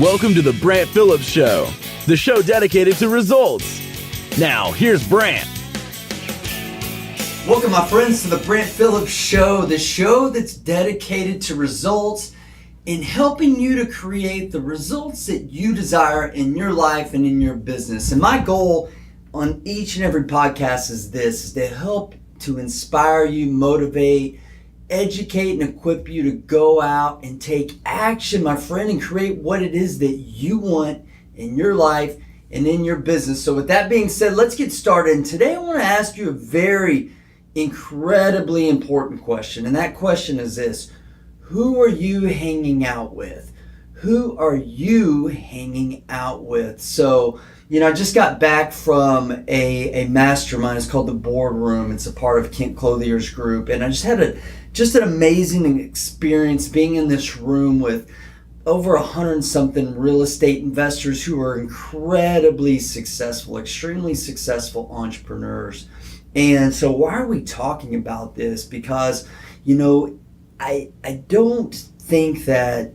Welcome to the Brant Phillips Show, the show dedicated to results. Now, here's Brant. Welcome, my friends, to the Brant Phillips Show, the show that's dedicated to results and helping you to create the results that you desire in your life and in your business. And my goal on each and every podcast is this, is to help to inspire you, motivate, educate, and equip you to go out and take action, my friend, and create what it is that you want in your life and in your business. So with that being said, let's get started. And today I want to ask you a very incredibly important question. And that question is this: who are you hanging out with? Who are you hanging out with? So, I just got back from a mastermind. It's called The Boardroom. It's a part of Kent Clothier's group. And I just had an amazing experience being in this room with over 100-something real estate investors who are incredibly successful, extremely successful entrepreneurs. And so why are we talking about this? Because, I don't think that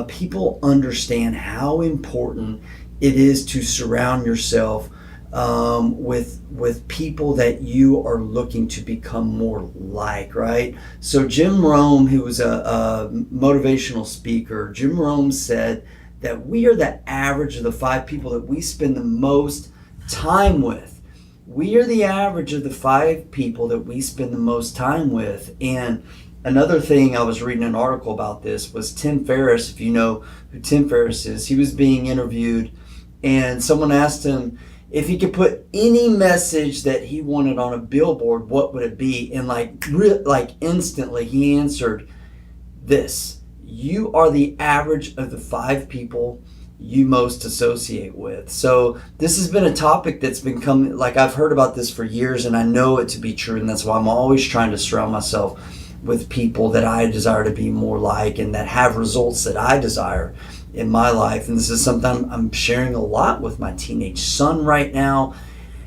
people understand how important it is to surround yourself with people that you are looking to become more like, right? So Jim Rohn, who was a motivational speaker, Jim Rohn said that we are the average of the 5 people that we spend the most time with. We are the average of the 5 people that we spend the most time with. And another thing, I was reading an article about this, was Tim Ferriss. If you know who Tim Ferriss is, he was being interviewed and someone asked him if he could put any message that he wanted on a billboard, what would it be? And instantly he answered this: you are the average of the 5 people you most associate with. So this has been a topic that's been coming, I've heard about this for years and I know it to be true. And that's why I'm always trying to surround myself with people that I desire to be more like and that have results that I desire in my life. And this is something I'm sharing a lot with my teenage son right now.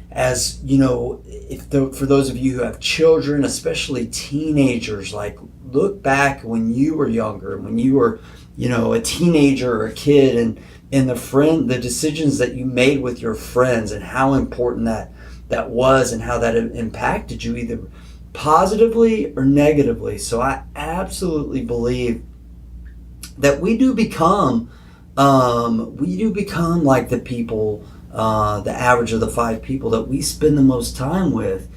As for those of you who have children, especially teenagers, look back when you were younger, when you were, a teenager or a kid, and the decisions that you made with your friends and how important that was and how that impacted you either positively or negatively. So I absolutely believe that we do become like the people, the average of the 5 people that we spend the most time with.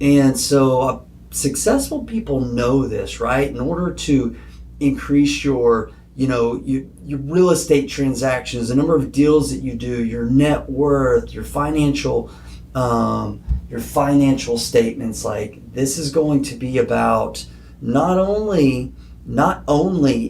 And so successful people know this, right? In order to increase your real estate transactions, the number of deals that you do, your net worth, your financial statements, this is going to be about not only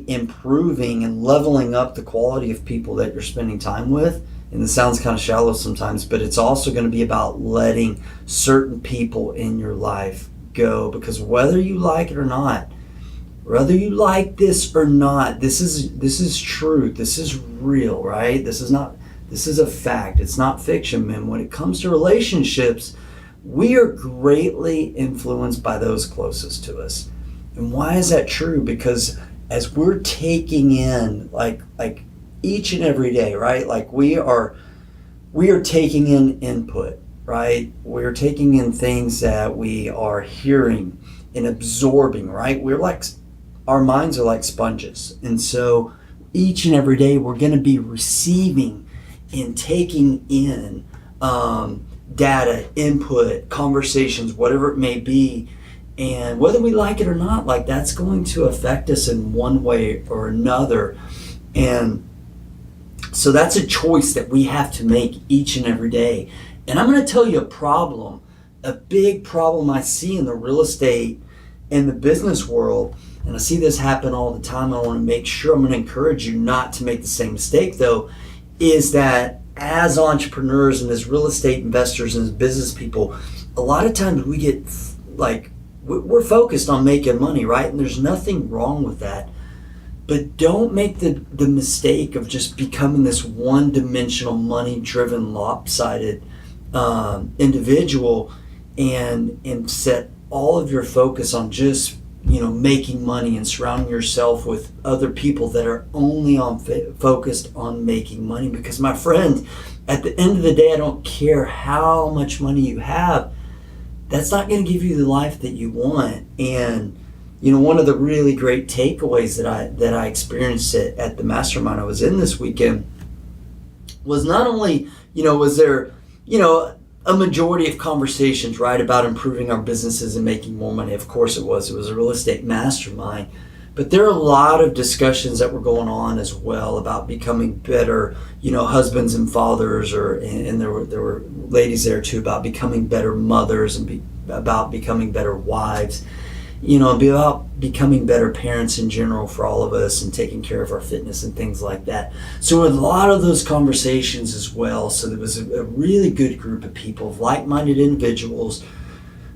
improving and leveling up the quality of people that you're spending time with, and it sounds kind of shallow sometimes, but it's also going to be about letting certain people in your life go. Because whether you like it or not, whether you like this or not, this is truth. This is real, right? This is a fact. It's not fiction, man. When it comes to relationships, we are greatly influenced by those closest to us. And why is that true? Because as we're taking in like each and every day, right? We are taking in input, right? We're taking in things that we are hearing and absorbing, right? Our minds are like sponges. And so each and every day we're going to be receiving and taking in data, input, conversations, whatever it may be. And whether we like it or not, that's going to affect us in one way or another. And so that's a choice that we have to make each and every day. And I'm going to tell you a big problem I see in the real estate and the business world. And I see this happen all the time. I want to make sure, I'm going to encourage you not to make the same mistake though, is that as entrepreneurs and as real estate investors and as business people, a lot of times we get we're focused on making money, right? And there's nothing wrong with that. But don't make the mistake of just becoming this one-dimensional, money-driven, lopsided individual and set all of your focus on just making money and surrounding yourself with other people that are only focused on making money. Because my friend, at the end of the day, I don't care how much money you have, that's not going to give you the life that you want. And one of the really great takeaways that I experienced at the mastermind I was in this weekend was not only was there a majority of conversations, right, about improving our businesses and making more money. Of course it was a real estate mastermind, but there are a lot of discussions that were going on as well about becoming better husbands and fathers, and there were ladies there too, about becoming better mothers and about becoming better wives, about becoming better parents in general for all of us, and taking care of our fitness and things like that. So a lot of those conversations as well. So there was a really good group of people, of like-minded individuals,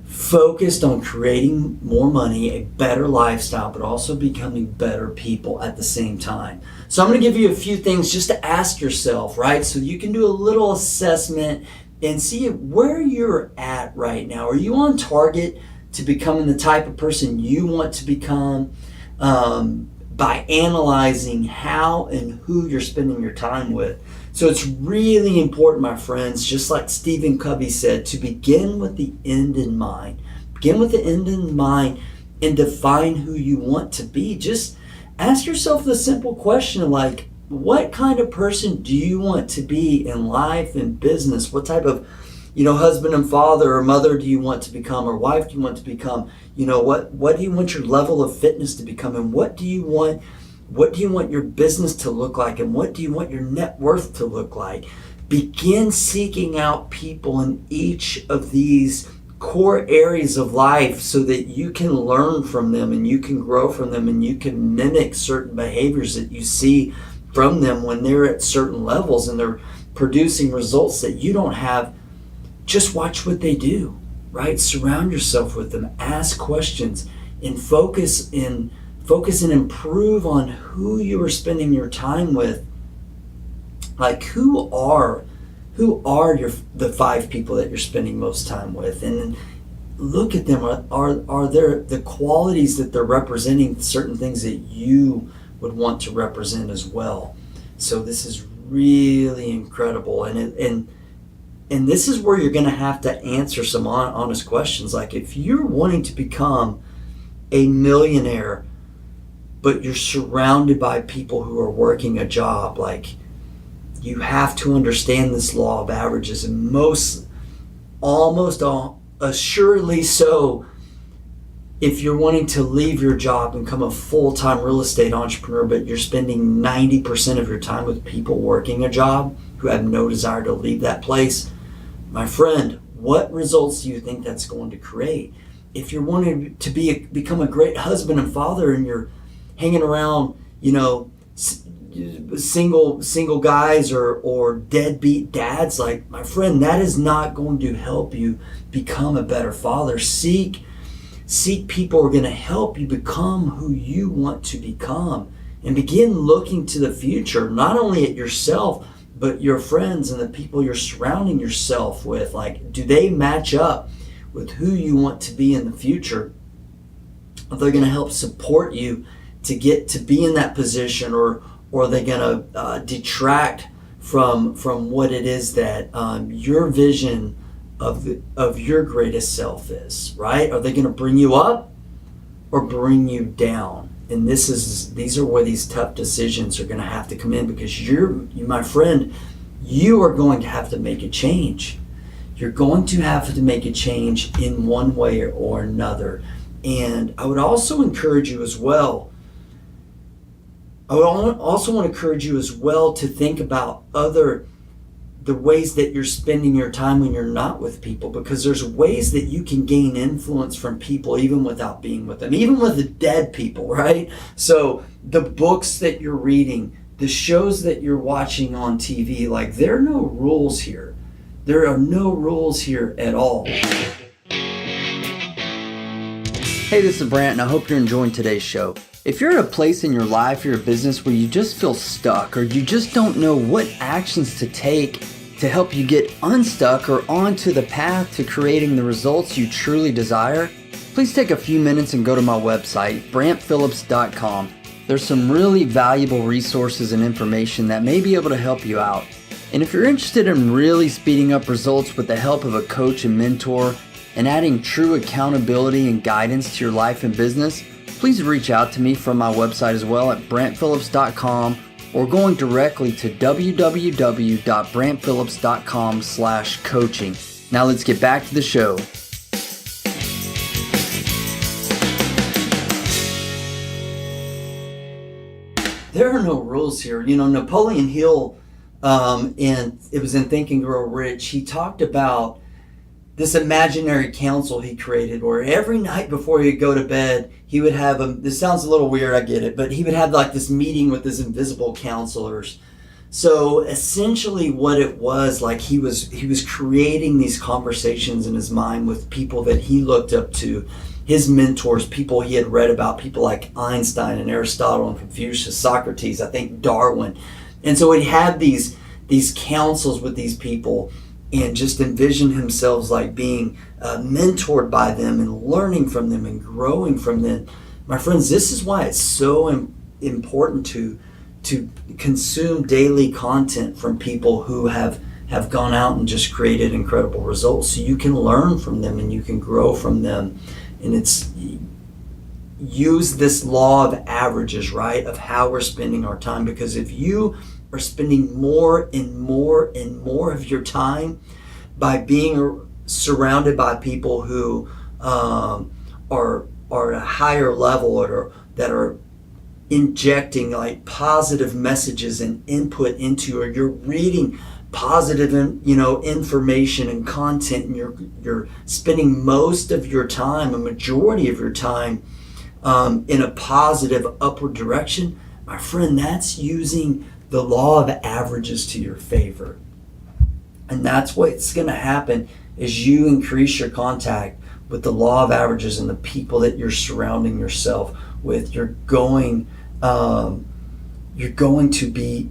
focused on creating more money, a better lifestyle, but also becoming better people at the same time. So I'm going to give you a few things just to ask yourself, right? So you can do a little assessment and see where you're at right now. Are you on target to becoming the type of person you want to become, by analyzing how and who you're spending your time with? So it's really important, my friends, just like Stephen Covey said, to begin with the end in mind. Begin with the end in mind and define who you want to be. Just ask yourself the simple question, like, what kind of person do you want to be in life and business? What type of husband and father or mother do you want to become, or wife do you want to become? What do you want your level of fitness to become, and what do you want your business to look like, and what do you want your net worth to look like? Begin seeking out people in each of these core areas of life so that you can learn from them and you can grow from them and you can mimic certain behaviors that you see from them when they're at certain levels and they're producing results that you don't have. Just watch what they do, right? Surround yourself with them, ask questions, and focus and improve on who you are spending your time with. Like, who are the 5 people that you're spending most time with, and then look at them. Are there the qualities that they're representing, certain things that you would want to represent as well? So this is really incredible, and this is where you're going to have to answer some honest questions. Like, if you're wanting to become a millionaire, but you're surrounded by people who are working a job, like, you have to understand this law of averages, and almost assuredly so, if you're wanting to leave your job and become a full-time real estate entrepreneur, but you're spending 90% of your time with people working a job who have no desire to leave that place, my friend, what results do you think that's going to create? If you're wanting to become a great husband and father, and you're hanging around, single guys or deadbeat dads, like, my friend, that is not going to help you become a better father. Seek people who are going to help you become who you want to become, and begin looking to the future, not only at yourself, but your friends and the people you're surrounding yourself with. Like, do they match up with who you want to be in the future? Are they going to help support you to get to be in that position, or are they going to detract from what it is that your vision of your greatest self is, right? Are they going to bring you up or bring you down? And these are where these tough decisions are going to have to come in, because you, my friend, you are going to have to make a change. You're going to have to make a change in one way or another. And I would also encourage you as well. I would also want to encourage you as well to think about the ways that you're spending your time when you're not with people, because there's ways that you can gain influence from people even without being with them, even with the dead people, right? So the books that you're reading, the shows that you're watching on TV, like, there are no rules here. There are no rules here at all. Hey, this is Brant, and I hope you're enjoying today's show. If you're at a place in your life or your business where you just feel stuck, or you just don't know what actions to take to help you get unstuck or onto the path to creating the results you truly desire, please take a few minutes and go to my website, brantphillips.com. There's some really valuable resources and information that may be able to help you out. And if you're interested in really speeding up results with the help of a coach and mentor and adding true accountability and guidance to your life and business, please reach out to me from my website as well at brantphillips.com or going directly to www.brantphillips.com/coaching. Now let's get back to the show. There are no rules here. Napoleon Hill, and it was in Think and Grow Rich, he talked about this imaginary council he created where every night before he'd go to bed, he would have this sounds a little weird, I get it, but he would have like this meeting with his invisible counselors. So essentially what it was, like he was creating these conversations in his mind with people that he looked up to, his mentors, people he had read about, people like Einstein and Aristotle and Confucius, Socrates, I think Darwin. And so he had these councils with these people and just envision himself like being mentored by them and learning from them and growing from them. My friends, this is why it's so important to consume daily content from people who have gone out and just created incredible results, so you can learn from them and you can grow from them. And it's use this law of averages, right, of how we're spending our time. Because if you are spending more and more and more of your time by being surrounded by people who are at a higher level or that are injecting like positive messages and input into, or you're reading positive information and content, and you're spending most of your time, a majority of your time in a positive upward direction, my friend, that's using the law of averages to your favor. And that's what's going to happen as you increase your contact with the law of averages and the people that you're surrounding yourself with. You're going to be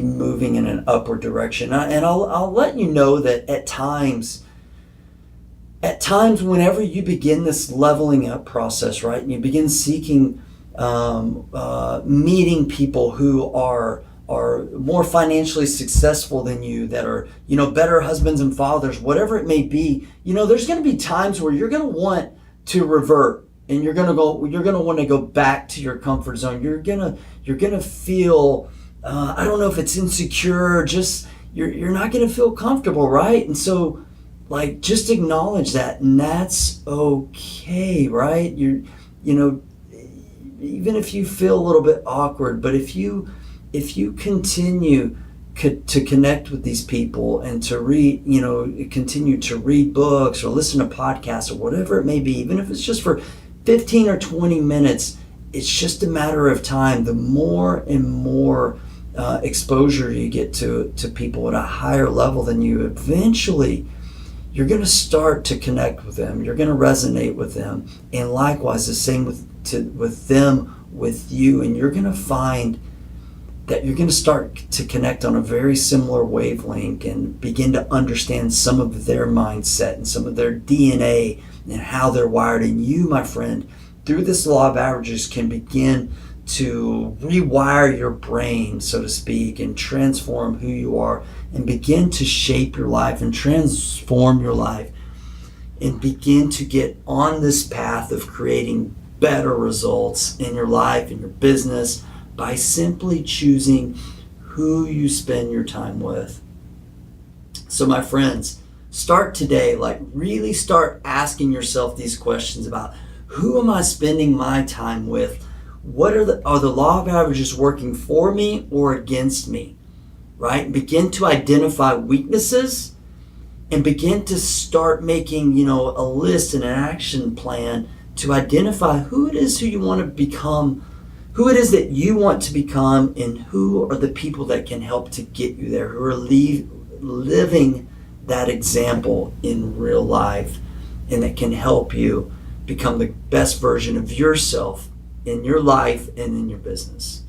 moving in an upward direction. And I'll let you know that at times whenever you begin this leveling up process, right, and you begin seeking meeting people who are more financially successful than you, that are better husbands and fathers, whatever it may be, there's going to be times where you're going to want to revert. And you're gonna want to go back to your comfort zone. You're gonna feel I don't know if it's insecure, or just you're not gonna feel comfortable, right? And so like just acknowledge that, and that's okay, right? Even if you feel a little bit awkward, but if you continue to connect with these people and to continue to read books or listen to podcasts or whatever it may be, even if it's just for 15 or 20 minutes, it's just a matter of time. The more and more exposure you get to people at a higher level than you, eventually you're going to start to connect with them. You're going to resonate with them. And likewise, the same with them, with you. And you're going to find that you're going to start to connect on a very similar wavelength and begin to understand some of their mindset and some of their DNA and how they're wired. And you, my friend, through this law of averages, can begin to rewire your brain, so to speak, and transform who you are, and begin to shape your life and transform your life, and begin to get on this path of creating better results in your life and your business by simply choosing who you spend your time with. So my friends, start today, like really start asking yourself these questions about who am I spending my time with? What are the law of averages working for me or against me, right? Begin to identify weaknesses and begin to start making, a list and an action plan to identify who it is that you want to become, and who are the people that can help to get you there, who are living that example in real life, and that can help you become the best version of yourself in your life and in your business.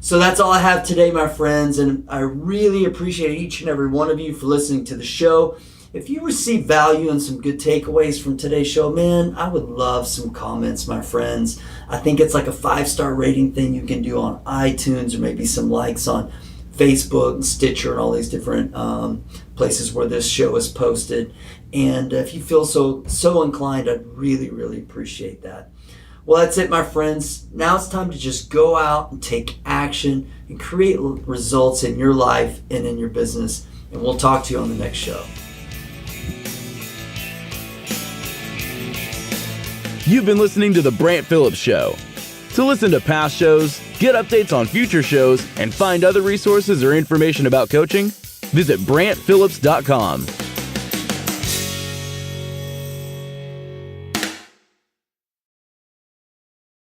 So that's all I have today, my friends, and I really appreciate each and every one of you for listening to the show. If you receive value and some good takeaways from today's show, man, I would love some comments, my friends. I think it's like a 5-star rating thing you can do on iTunes, or maybe some likes on Facebook and Stitcher and all these different places where this show is posted. And if you feel so inclined, I'd really, really appreciate that. Well, that's it, my friends. Now it's time to just go out and take action and create results in your life and in your business. And we'll talk to you on the next show. You've been listening to The Brant Phillips Show. To listen to past shows, get updates on future shows, and find other resources or information about coaching, visit BrantPhillips.com.